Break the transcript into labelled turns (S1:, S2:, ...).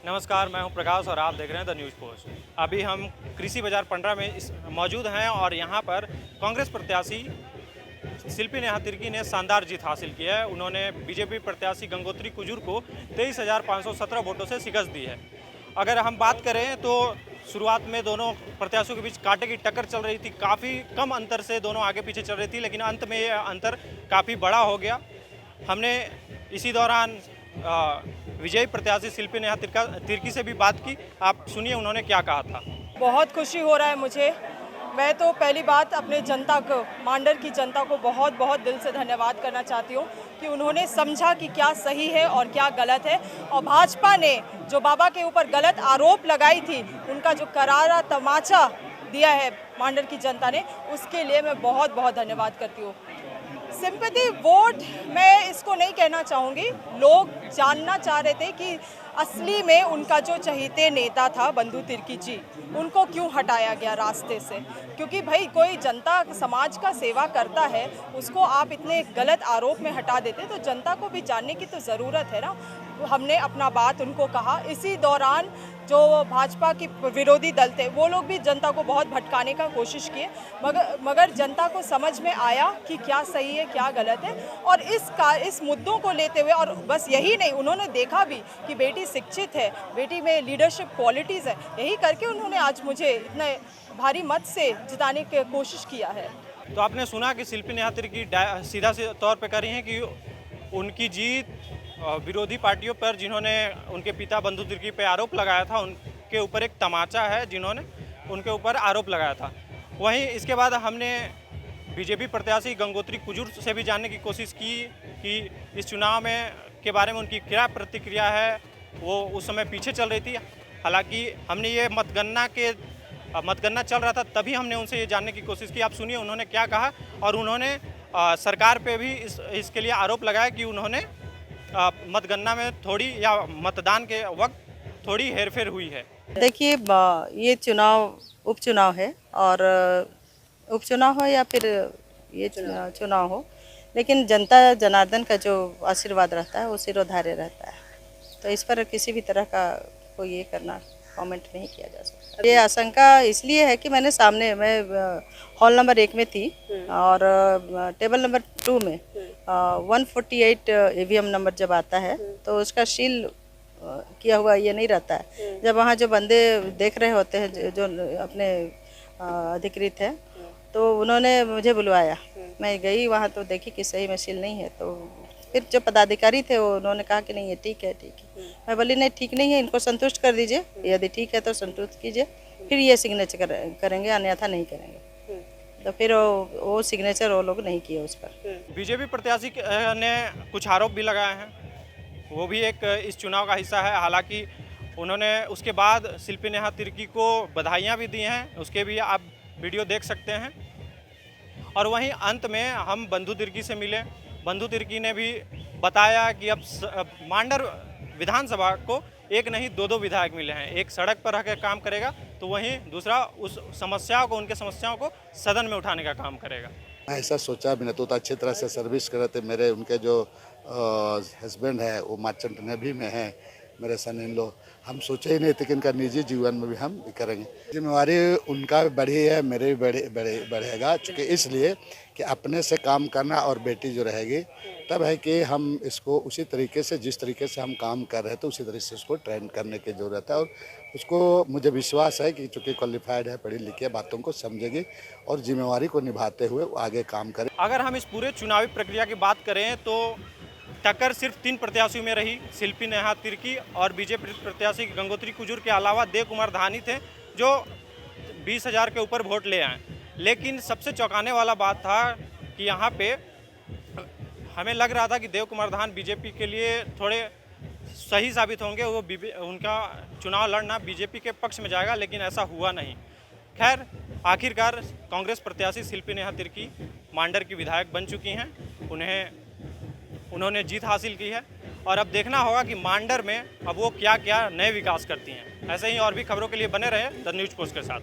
S1: नमस्कार, मैं हूं प्रकाश और आप देख रहे हैं द न्यूज़ पोस्ट। अभी हम कृषि बाजार पंडरा में मौजूद हैं और यहां पर कांग्रेस प्रत्याशी शिल्पी नेहा तिर्की ने शानदार जीत हासिल की है। उन्होंने बीजेपी प्रत्याशी गंगोत्री कुजूर को 23,517 वोटों से शिकस्त दी है। अगर हम बात करें तो शुरुआत में दोनों प्रत्याशियों के बीच कांटे की टक्कर चल रही थी, काफ़ी कम अंतर से दोनों आगे पीछे चल रही थी, लेकिन अंत में ये अंतर काफ़ी बड़ा हो गया। हमने इसी दौरान विजयी प्रत्याशी शिल्पी नेहा तिर्की से भी बात की। आप सुनिए उन्होंने क्या कहा था।
S2: बहुत खुशी हो रहा है मुझे। मैं तो पहली बात अपने जनता को, मांडर की जनता को बहुत बहुत दिल से धन्यवाद करना चाहती हूँ कि उन्होंने समझा कि क्या सही है और क्या गलत है। और भाजपा ने जो बाबा के ऊपर गलत आरोप लगाई थी, उनका जो करारा तमाचा दिया है मांडर की जनता ने, उसके लिए मैं बहुत बहुत धन्यवाद करती हूँ। सिंपैथी वोट मैं इसको नहीं कहना चाहूँगी। लोग जानना चाह रहे थे कि असली में उनका जो चहेते नेता था बंधु तिर्की जी, उनको क्यों हटाया गया रास्ते से। क्योंकि भाई कोई जनता समाज का सेवा करता है, उसको आप इतने गलत आरोप में हटा देते, तो जनता को भी जानने की तो ज़रूरत है ना। हमने अपना बात उनको कहा। इसी दौरान जो भाजपा के विरोधी दल थे, वो लोग भी जनता को बहुत भटकाने का कोशिश किए, मगर जनता को समझ में आया कि क्या सही है क्या गलत है। और इस मुद्दों को लेते हुए, और बस यही नहीं, उन्होंने देखा भी कि बेटी शिक्षित है, बेटी में लीडरशिप क्वालिटीज़ है, यही करके उन्होंने आज मुझे इतने भारी मत से जिताने की कोशिश किया है।
S1: तो आपने सुना कि शिल्पी नेहा तिर्की सीधा तौर पे करी हैं कि उनकी जीत विरोधी पार्टियों पर, जिन्होंने उनके पिता बंधु तिर्की पे आरोप लगाया था, उनके ऊपर एक तमाचा है जिन्होंने उनके ऊपर आरोप लगाया था। वहीं इसके बाद हमने बीजेपी प्रत्याशी गंगोत्री कुजूर से भी जानने की कोशिश की कि इस चुनाव में के बारे में उनकी क्या प्रतिक्रिया है। वो उस समय पीछे चल रही थी। हालांकि हमने ये मतगणना चल रहा था तभी हमने उनसे ये जानने की कोशिश की। आप सुनिए उन्होंने क्या कहा। और उन्होंने सरकार पे भी इसके लिए आरोप लगाया कि उन्होंने मतगणना में थोड़ी, या मतदान के वक्त थोड़ी हेरफेर हुई है।
S3: देखिए, ये उपचुनाव है, और उपचुनाव हो या फिर ये चुनाव हो, लेकिन जनता जनार्दन का जो आशीर्वाद रहता है वो सिरोधार्य रहता है। तो इस पर किसी भी तरह का कोई ये करना, कमेंट नहीं किया जा सकता। ये आशंका इसलिए है कि मैं हॉल नंबर 1 में थी और टेबल नंबर 2 में 148 ईवीएम नंबर जब आता है तो उसका सील किया हुआ ये नहीं रहता है। जब वहाँ जो बंदे देख रहे होते हैं, जो अपने अधिकृत है, तो उन्होंने मुझे बुलवाया। मैं गई वहाँ तो देखी कि सही में सील नहीं है। तो फिर जो पदाधिकारी थे वो उन्होंने कहा कि नहीं ये ठीक है, ठीक है। मैं बोली नहीं ठीक नहीं है, इनको संतुष्ट कर दीजिए, यदि ठीक है तो संतुष्ट कीजिए, फिर ये सिग्नेचर करेंगे, अन्यथा नहीं करेंगे। तो फिर वो सिग्नेचर वो लोग नहीं किए उस पर।
S1: बीजेपी प्रत्याशी ने कुछ आरोप भी लगाए हैं, वो भी एक इस चुनाव का हिस्सा है। हालांकि उन्होंने उसके बाद शिल्पी नेहा तिर्की को बधाइयाँ भी दी हैं, उसके भी आप वीडियो देख सकते हैं। और वहीं अंत में हम बंधु तिर्की से मिले। बंधु तिर्की ने भी बताया कि अब मांडर विधानसभा को एक नहीं दो विधायक मिले हैं। एक सड़क पर रहकर काम करेगा, तो वहीं दूसरा उस उनके समस्याओं को सदन में उठाने का काम करेगा।
S4: ऐसा सोचा भी नहीं, तो अच्छी तरह से सर्विस कर रहे थे। मेरे उनके जो हस्बैंड है वो मर्चेंट नेवी में है, मेरे सन इन लो। हम सोचे ही नहीं थे कि इनका निजी जीवन में भी हम करेंगे। जिम्मेवारी उनका बढ़ी है, मेरे भी बढ़ेगा, चूँकि इसलिए कि अपने से काम करना, और बेटी जो रहेगी तब है कि हम इसको उसी तरीके से, जिस तरीके से हम काम कर रहे थे उसी तरीके से उसको ट्रेन करने की ज़रूरत है। और उसको मुझे विश्वास है कि चूँकि क्वालिफाइड है, पढ़ी लिखी है, बातों को समझेगी और जिम्मेवारी को निभाते हुए आगे काम करे।
S1: अगर हम इस पूरे चुनावी प्रक्रिया की बात करें तो टक्कर सिर्फ 3 प्रत्याशियों में रही। शिल्पी नेहा तिर्की और बीजेपी प्रत्याशी गंगोत्री कुजूर के अलावा देव कुमार धानी थे, जो 20,000 के ऊपर वोट ले आए। लेकिन सबसे चौंकाने वाला बात था कि यहाँ पे हमें लग रहा था कि देव कुमार धान बीजेपी के लिए थोड़े सही साबित होंगे, वो उनका चुनाव लड़ना बीजेपी के पक्ष में जाएगा, लेकिन ऐसा हुआ नहीं। खैर, आखिरकार कांग्रेस प्रत्याशी शिल्पी नेहा तिर्की मांडर की विधायक बन चुकी हैं। उन्होंने जीत हासिल की है और अब देखना होगा कि मांडर में अब वो क्या क्या नए विकास करती हैं। ऐसे ही और भी खबरों के लिए बने रहे द न्यूज़ पोस्ट के साथ।